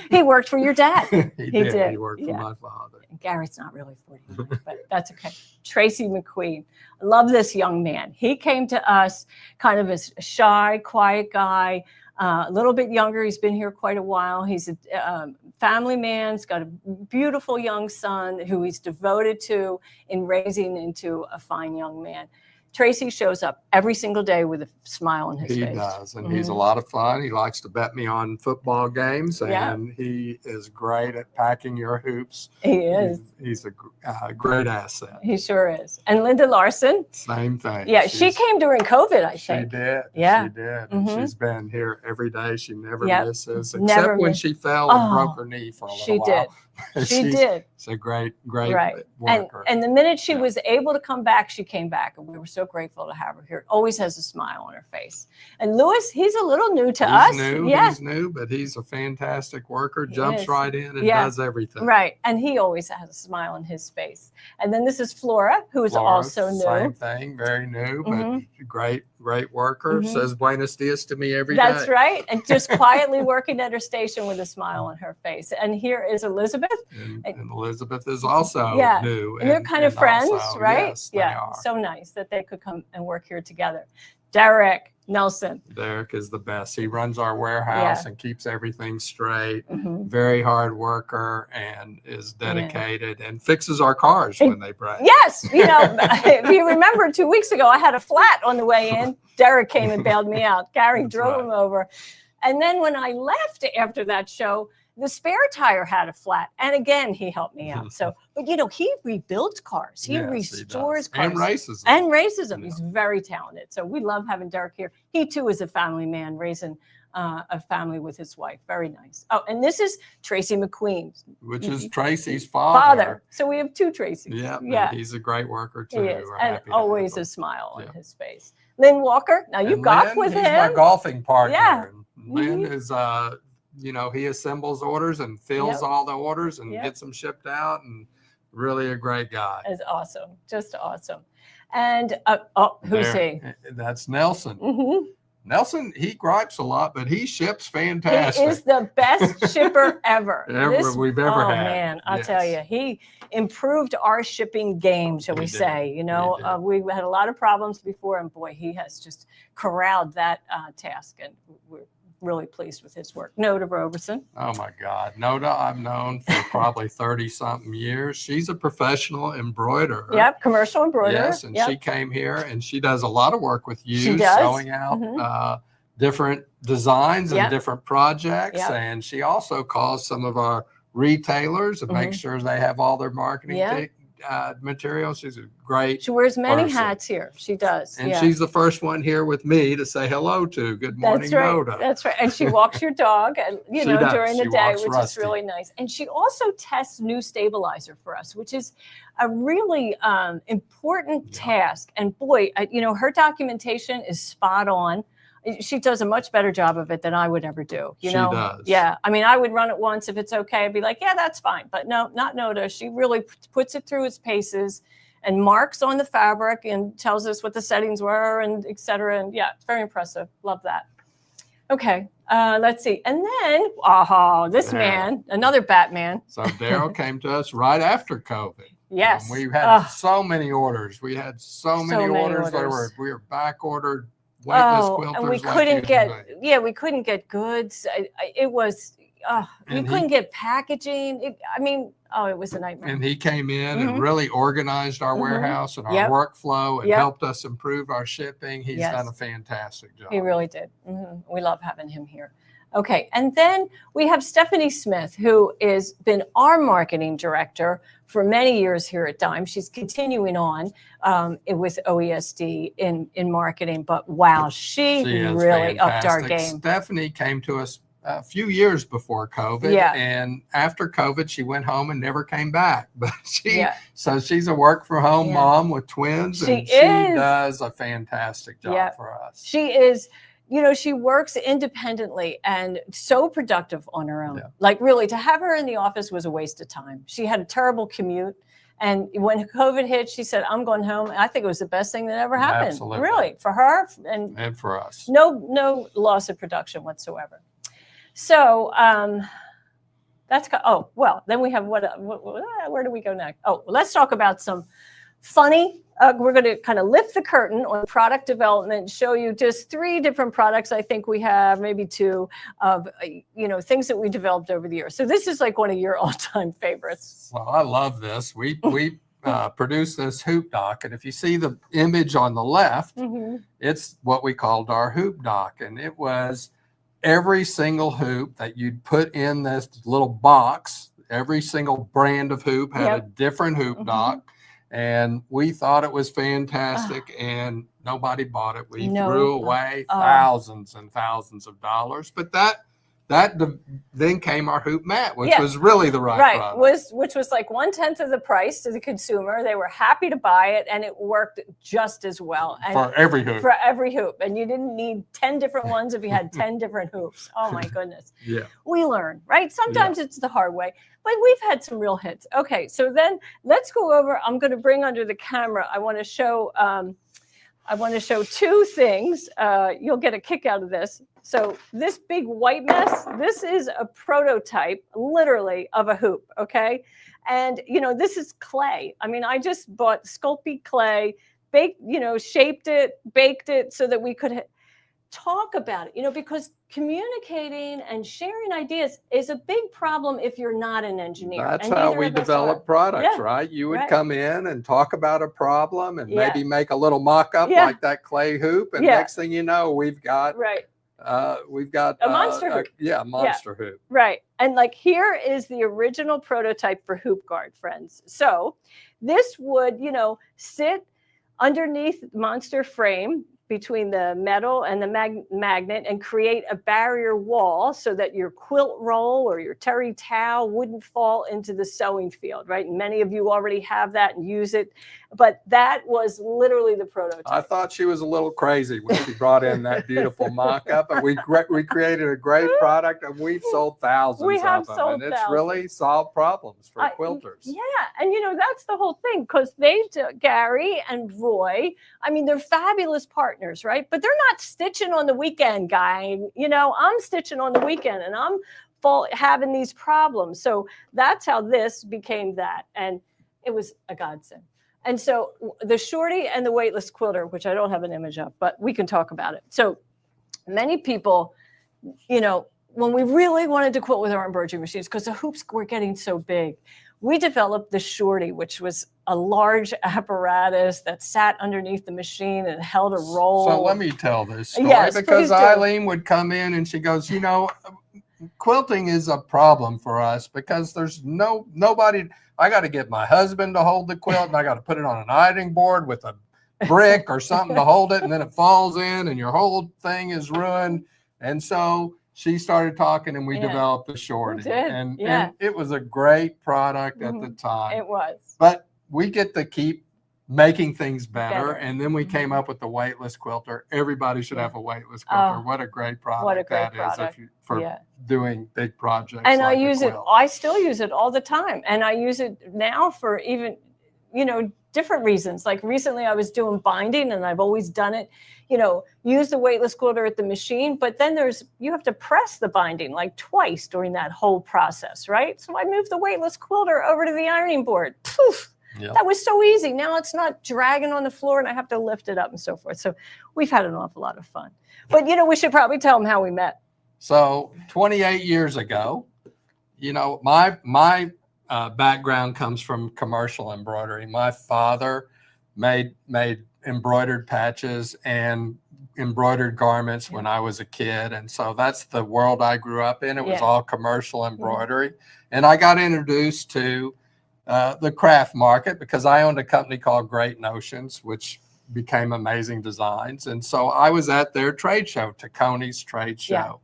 He worked for your dad. He did. did. He worked for Yeah. my father. Gary's not really 49, but that's okay. Tracy McQueen. I love this young man. He came to us kind of as a shy, quiet guy, a little bit younger. He's been here quite a while. He's a family man. He's got a beautiful young son who he's devoted to in raising into a fine young man. Tracy shows up every single day with a smile on his He face. does, and he's a lot of fun. He likes to bet me on football games, Yeah. and he is great at packing your hoops. He is. He's a great asset. He sure is. And Linda Larson. Same thing. Yeah, she came during COVID, I She think. did. Yeah. She did. And Mhm. she's been here every day. She never Yep. misses, Never except when miss- she fell and Oh, broke her knee for a little She while. did. She did. She's a great Right. worker. And the minute she Yeah. was able to come back, she came back. And we were so grateful to have her here. Always has a smile on her face. And Lewis, he's a little new to us. He's new, but he's a fantastic worker, He jumps is. right in and Yeah. does everything. Right. And he always has a smile on his face. And then this is Flora, who is Flora, also new. Same thing, very new, but Mhm. great worker. Mhm. Says buenos dias to me every day. That's right. And just quietly working at her station with a smile on her face. And here is Elizabeth. And Elizabeth is also Yeah. new. And they're kind of friends, also, right? Yes, they Yeah. are. So nice that they could come and work here together. Derek Nelson. Derek is the best. He runs our warehouse and keeps everything straight. Mhm. Very hard worker and is dedicated and fixes our cars when they break. Yes, if you remember 2 weeks ago, I had a flat on the way in. Derek came and bailed me out. Gary That's drove right. him over. And then when I left after that show, the spare tire had a flat. And again, he helped me out. So, but he rebuilds cars. He Yes, restores does. cars. And races them. And raises them. Yeah. He's very talented. So we love having Derek here. He too is a family man, raising a family with his wife. Very nice. Oh, and this is Tracy McQueen, Which is Tracy's father. father. So we have two Tracys. Yeah, Yeah. He's a great worker He too. is, We're and happy to have always him. a smile on Yeah. his face. Lynn Walker, now you And golf Lynn, with he's him. my golfing partner. Yeah. And Lynn is he assembles orders and fills Yep. all the orders and Yep. gets them shipped out, and really a great guy. Is awesome, just awesome. And who's There- he? That's Nelson. Mhm. Nelson, he gripes a lot, but he ships He fantastic. is the best shipper ever. We've ever had. Man, I'll tell you, Yes. he improved our shipping game, shall we He did. say. He did. We had a lot of problems before, and boy, he has just corralled that task, and we're really pleased with his work. Noda Roberson. Oh my God. Noda, I've known for probably 30 something years. She's a professional embroiderer. Yep, commercial embroiderer. Yes, and Yep. she came here and she does a lot of work with you, She does. sewing out Mhm. different designs and Yep. different projects. Yep. And she also calls some of our retailers and makes sure they have all their marketing Yeah. materials. She's a great, She wears many person. hats here. She does. and yeah. she's the first one here with me to say hello to. Good morning, That's right. Noda. That's right. And she walks your dog, and She does. during the She day, walks which Rusty. is really nice. And she also tests new stabilizer for us, which is a really important task. And boy, her documentation is spot on. She does a much better job of it than I would ever do. She does. Yeah. I mean, I would run it once if it's okay. I'd be like, yeah, that's fine. But no, not Noda. She really puts it through its paces and marks on the fabric and tells us what the settings were and et cetera. And yeah, it's very impressive. Love that. Okay, let's see. And then, this Yeah. man, another Batman. So Daryl came to us right after COVID. Yes. We had so many orders. We had so many many orders. orders. We were back ordered weightless quilters. And we like couldn't you'd get, like. we couldn't get goods. It was, you And couldn't get packaging. It was a nightmare. And he came in and really organized our warehouse and our workflow and helped us improve our shipping. He's done a fantastic job. He really did. We love having him here. Okay, and then we have Stephanie Smith, who has been our marketing director for many years here at Dime. She's continuing on with OESD in marketing, but wow, she really upped our game. Stephanie came to us a few years before COVID, and after COVID, she went home and never came back. But so she's a work from home mom with twins, and she does a fantastic job for us. She is. She works independently and so productive on her own. Like really, to have her in the office was a waste of time. She had a terrible commute. And when COVID hit, she said, I'm going home. I think it was the best thing that ever happened. Absolutely. Really, for her and for us. No loss of production whatsoever. So that's, then we have where do we go next? Let's talk about some funny. We're going to kind of lift the curtain on product development, show you just 3 different products. I think we have maybe 2 of, things that we developed over the years. So this is like one of your all-time favorites. Well, I love this. We produced this hoop dock. And if you see the image on the left, it's what we called our hoop dock. And it was every single hoop that you'd put in this little box. Every single brand of hoop had a different hoop dock. And we thought it was fantastic, and nobody bought it. We threw away thousands and thousands of dollars. But that then came our hoop mat, which was really the right product. Which was like 1/10 of the price to the consumer. They were happy to buy it, and it worked just as well. And for every hoop. For every hoop. And you didn't need 10 different ones if you had 10 different hoops. Oh, my goodness. We learn, right? Sometimes it's the hard way. But we've had some real hits. Okay, so then let's go over. I'm going to bring under the camera. I want to show 2 things. You'll get a kick out of this. So this big white mess, this is a prototype, literally, of a hoop, okay? And, this is clay. I just bought Sculpey clay, baked, shaped it, baked it so that we could talk about it, because communicating and sharing ideas is a big problem if you're not an engineer. That's how we develop products, right? You would come in and talk about a problem and maybe make a little mock-up like that clay hoop. And next thing you know, we've got a monster hoop. Monster hoop. Right. And like here is the original prototype for Hoop Guard, friends. So this would, sit underneath monster frame between the metal and the magnet and create a barrier wall so that your quilt roll or your terry towel wouldn't fall into the sewing field, right? And many of you already have that and use it, but that was literally the prototype. I thought she was a little crazy when she brought in that beautiful mock-up, but we created a great product, and we've sold thousands of them, and it's really solved problems for quilters. Yeah, and that's the whole thing, because Gary and Roy, they're fabulous partners, right? But they're not stitching on the weekend, guy. I'm stitching on the weekend, and I'm having these problems. So that's how this became that, and it was a godsend. And so the shorty and the weightless quilter, which I don't have an image of, but we can talk about it. So many people, when we really wanted to quilt with our embroidery machines, because the hoops were getting so big, we developed the shorty, which was a large apparatus that sat underneath the machine and held a roll. So let me tell this story, because Eileen would come in and she goes, quilting is a problem for us because there's nobody. I got to get my husband to hold the quilt, and I got to put it on an ironing board with a brick or something to hold it, and then it falls in, and your whole thing is ruined. And so she started talking, and we developed the shorty, and it was a great product at the time. It was. But we get to keep making things better. And then we came up with the weightless quilter. Everybody should have a weightless quilter. What a great product that is for doing big projects. And I use it. I still use it all the time. And I use it now for even, different reasons. Like recently I was doing binding, and I've always done it, use the weightless quilter at the machine, but then you have to press the binding like twice during that whole process, right? So I moved the weightless quilter over to the ironing board. Poof. Yep. That was so easy. Now it's not dragging on the floor and I have to lift it up and so forth. So we've had an awful lot of fun. But, we should probably tell them how we met. So 28 years ago, my background comes from commercial embroidery. My father made embroidered patches and embroidered garments when I was a kid. And so that's the world I grew up in. It was all commercial embroidery. And I got introduced to the craft market because I owned a company called Great Notions, which became Amazing Designs. And so I was at their trade show, Cooney's trade show,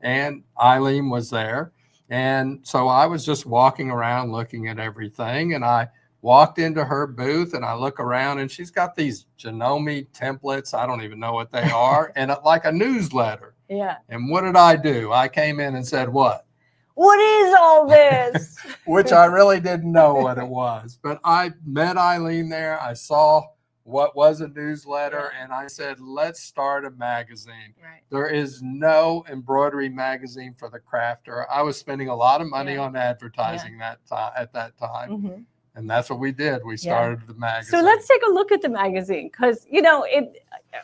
and Eileen was there. And so I was just walking around looking at everything, and I walked into her booth and I look around and she's got these Janome templates. I don't even know what they are. And like a newsletter. Yeah. And what did I do? I came in and said, what is all this? Which I really didn't know what it was, but I met Eileen there. I saw what was a newsletter, and I said, let's start a magazine. Right. There is no embroidery magazine for the crafter. I was spending a lot of money on advertising at that time. Mm-hmm. And that's what we did. We started the magazine. So let's take a look at the magazine because,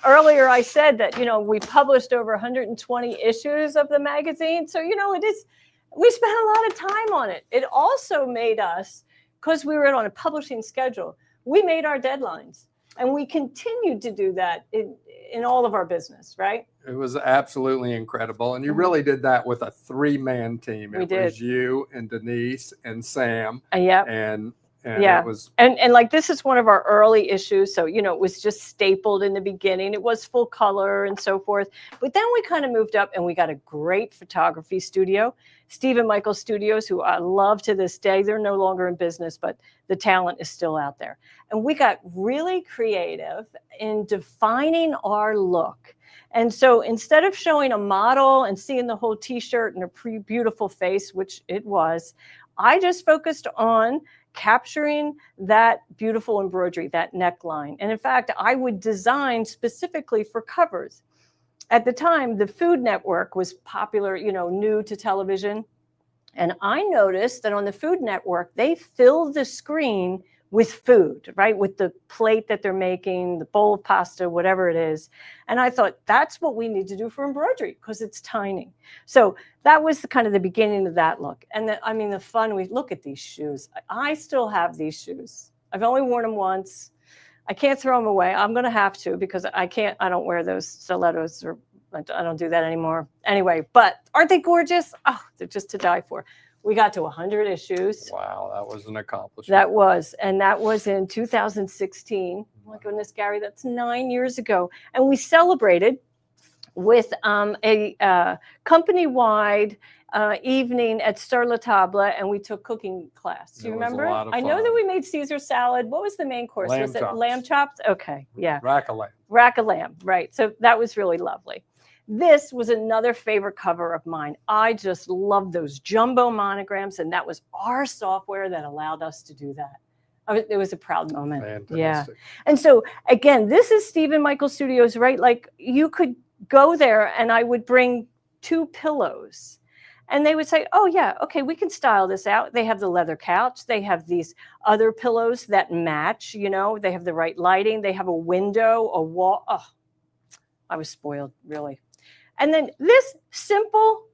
earlier I said that, we published over 120 issues of the magazine. So, we spent a lot of time on it. It also made us, because we were on a publishing schedule, we made our deadlines. And we continued to do that in all of our business, right? It was absolutely incredible. And you really did that with a 3-man team. It was you and Denise and Sam. And it was and like this is one of our early issues. So, it was just stapled in the beginning. It was full color and so forth. But then we kind of moved up and we got a great photography studio, Steve and Michael Studios, who I love to this day. They're no longer in business, but the talent is still out there. And we got really creative in defining our look. And so instead of showing a model and seeing the whole t-shirt and a beautiful face, which it was, I just focused on capturing that beautiful embroidery, that neckline. And in fact, I would design specifically for covers. At the time, the Food Network was popular, new to television. And I noticed that on the Food Network, they filled the screen with food, right? With the plate that they're making, the bowl of pasta, whatever it is. And I thought that's what we need to do for embroidery because it's tiny. So that was the beginning of that look. And the fun, we look at these shoes. I still have these shoes. I've only worn them once. I can't throw them away. I'm going to have to because I don't wear those stilettos or I don't do that anymore. Anyway, but aren't they gorgeous? Oh, they're just to die for. We got to 100 issues. Wow, that was an accomplishment. That was in 2016. Oh my goodness, Gary, that's 9 years ago. And we celebrated with a company-wide evening at Sur La Table, and we took cooking class. Do you remember? I know that we made Caesar salad. What was the main course? Was it lamb chops? Okay, yeah. Rack of lamb. Rack of lamb, right. So that was really lovely. This was another favorite cover of mine. I just loved those jumbo monograms, and that was our software that allowed us to do that. It was a proud moment. Fantastic. Yeah. And so, again, this is Steve and Michael Studios, right? Like you could go there and I would bring 2 pillows. And they would say, oh, yeah, okay, we can style this out. They have the leather couch. They have these other pillows that match, they have the right lighting. They have a window, a wall. Oh, I was spoiled, really. And then this simple,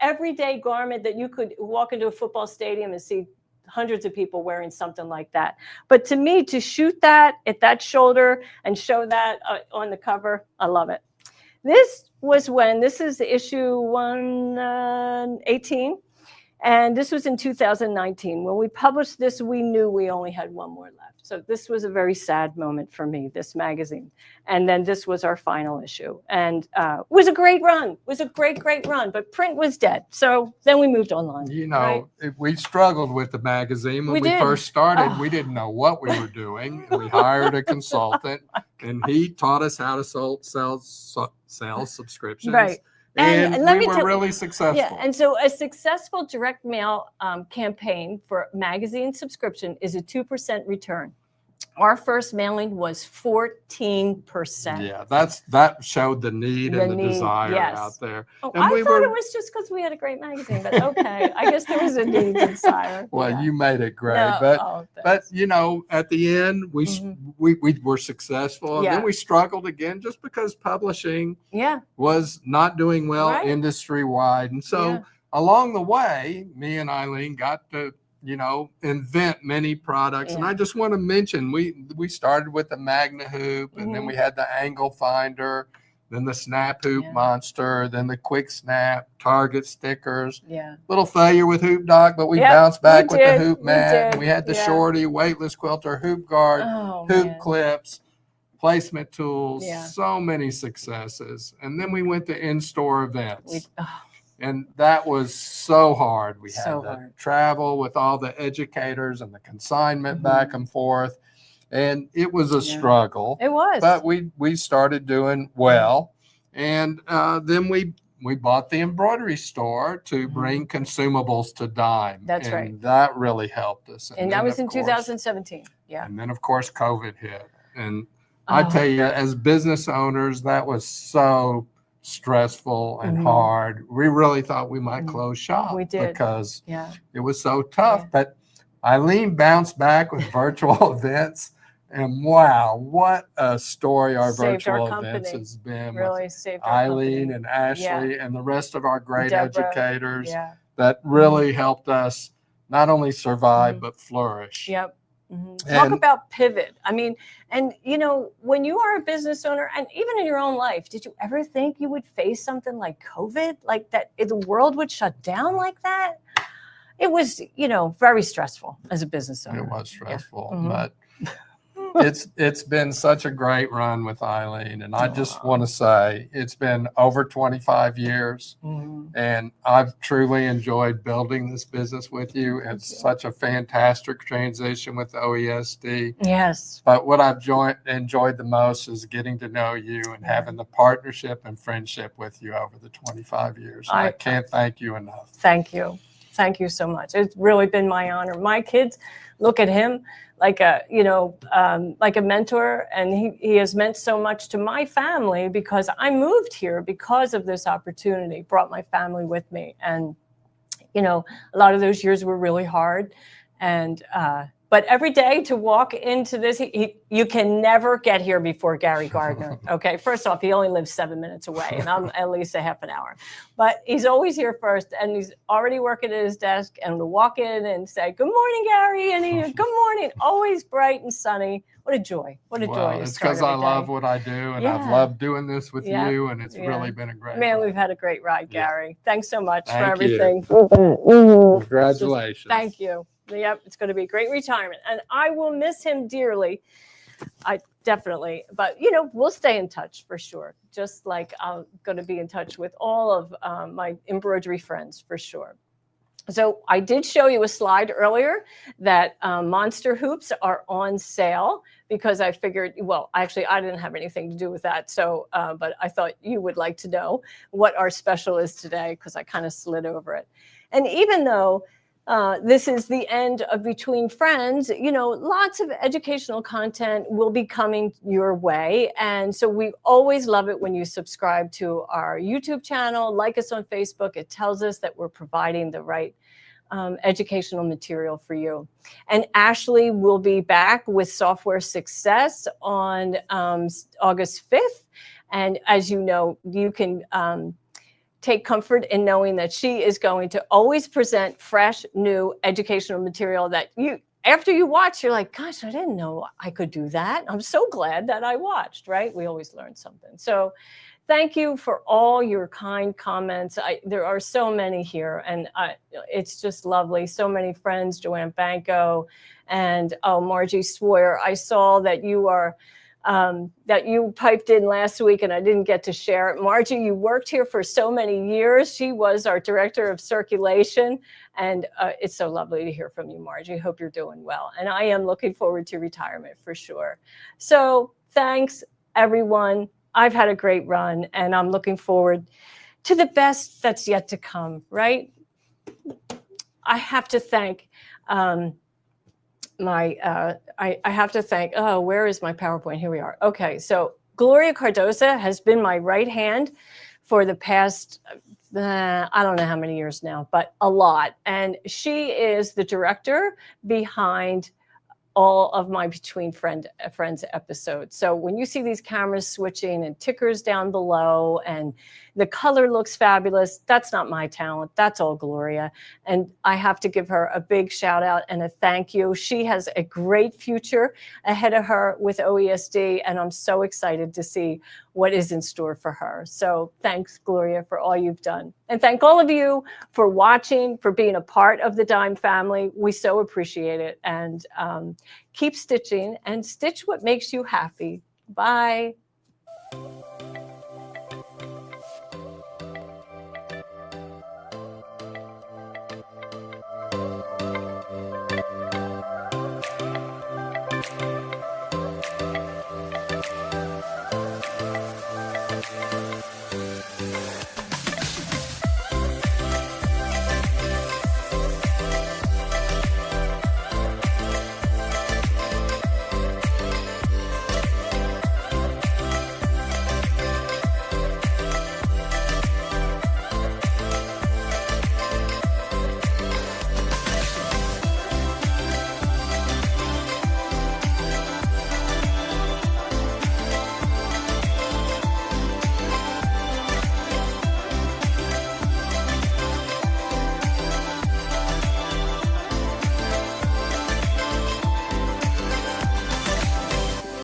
everyday garment that you could walk into a football stadium and see hundreds of people wearing something like that. But to me, to shoot that at that shoulder and show that on the cover, I love it. This is issue 118. And this was in 2019. When we published this, we knew we only had one more left. So this was a very sad moment for me, this magazine. And then this was our final issue. And it was a great run. It was a great, great run. But print was dead. So then we moved online. Right? We struggled with the magazine. When we first started, we didn't know what we were doing. We hired a consultant, and he taught us how to sell subscriptions. Right. And we were really successful. Yeah, and so a successful direct mail campaign for magazine subscription is a 2% return. Our first mailing was 14%. Yeah, that showed the need The and the need, desire yes. out there. Oh, And I we thought were- it was just because we had a great magazine, but okay. I guess there was a need and desire. Well, Yeah. you made it great, No, but oh, but thanks. you know, at the end, we were successful, and Yeah. then we struggled again just because publishing Yeah, was not doing well Right. industry wide, and so Yeah. along the way, me and Eileen got to invent many products, and Yeah. I just want to mention we started with the Magna hoop, and then we had the angle finder, then the snap hoop Yeah. monster, then the quick snap, target stickers. yeah. Little failure with hoop dock, but we Yep, bounced back we with did, the hoop we mat. did, And we had the yeah. shorty, weightless quilter, hoop guard, Oh, hoop man. clips, placement tools, Yeah. so many successes. And then we went to in-store events. Oh, And that was so hard. We had So to hard. travel with all the educators and the consignment Mhm. back and forth. And it was a Yeah. struggle. it was. But we started doing well. And then we bought the embroidery store to bring consumables to Dime. That's and right. That really helped us. and then, that was of in course- 2017. Yeah. And then, of course, COVID hit. And I Oh, tell you, as business owners, that was so stressful and Mhm. hard. We really thought we might Mhm. close shop We did. because yeah. it was so tough. Yeah. But Eileen bounced back with virtual events. And wow, what a story our Saved our virtual events company. has been with Really saved our Eileen company. and Ashley and the rest of our great Deborah, educators Yeah. that really helped us not only survive, Mhm. but flourish. Yep. Talk And- about pivot. I mean, and when you are a business owner, and even in your own life, did you ever think you would face something like COVID, like that the world would shut down like that? It was, very stressful as a business owner. It was stressful, Mhm. but it's been such a great run with Eileen. And I just want to say it's been over 25 years. Mhm. And I've truly enjoyed building this business with you. It's such a fantastic transition with OESD. Yes. But what I've enjoyed the most is getting to know you and having the partnership and friendship with you over the 25 years. I can't thank you enough. Thank you. Thank you so much. It's really been my honor. My kids look at him like a mentor, and he has meant so much to my family because I moved here because of this opportunity, brought my family with me. And, a lot of those years were really hard. And, but every day to walk into this, you can never get here before Gary Gardner. Okay. First off, he only lives 7 minutes away and I'm at least a half an hour, but he's always here first and he's already working at his desk, and to walk in and say, "Good morning, Gary." And good morning, always bright and sunny. What a joy. What a joy. Well, to it's start because I every day. love what I do, and Yeah. I've loved doing this with Yeah. you, and it's Yeah. really been a great Man, run. we've had a great ride, Yeah. Gary. Thanks so much for Thank you. everything. Congratulations. Thank you. Yep, it's going to be a great retirement, and I will miss him dearly. I definitely, but we'll stay in touch for sure. Just like I'm going to be in touch with all of my embroidery friends for sure. So I did show you a slide earlier that monster hoops are on sale because I figured, well, actually, I didn't have anything to do with that. So, but I thought you would like to know what our special is today because I kind of slid over it. And even though this is the end of Between Friends, lots of educational content will be coming your way. And so we always love it when you subscribe to our YouTube channel, like us on Facebook. It tells us that we're providing the right educational material for you. And Ashley will be back with Software Success on August 5th. And as you know, you can take comfort in knowing that she is going to always present fresh, new educational material that after you watch, you're like, gosh, I didn't know I could do that. I'm so glad that I watched, right? We always learn something. So thank you for all your kind comments. There are so many here, and it's just lovely. So many friends, Joanne Banco and Margie Swoyer. I saw that you are that you piped in last week and I didn't get to share it. Margie, you worked here for so many years. She was our director of circulation, and it's so lovely to hear from you, Margie. Hope you're doing well. And I am looking forward to retirement for sure. So thanks, everyone. I've had a great run, and I'm looking forward to the best that's yet to come, right? I have to thank I have to thank, oh, where is my PowerPoint? Here we are. Okay, so Gloria Cardoza has been my right hand for the past, I don't know how many years now, but a lot. And she is the director behind all of my Between Friends episodes. So when you see these cameras switching and tickers down below and the color looks fabulous, that's not my talent. That's all Gloria. And I have to give her a big shout out and a thank you. She has a great future ahead of her with OESD, and I'm so excited to see what is in store for her. So thanks, Gloria, for all you've done. And thank all of you for watching, for being a part of the Dime family. We so appreciate it. And keep stitching and stitch what makes you happy. Bye.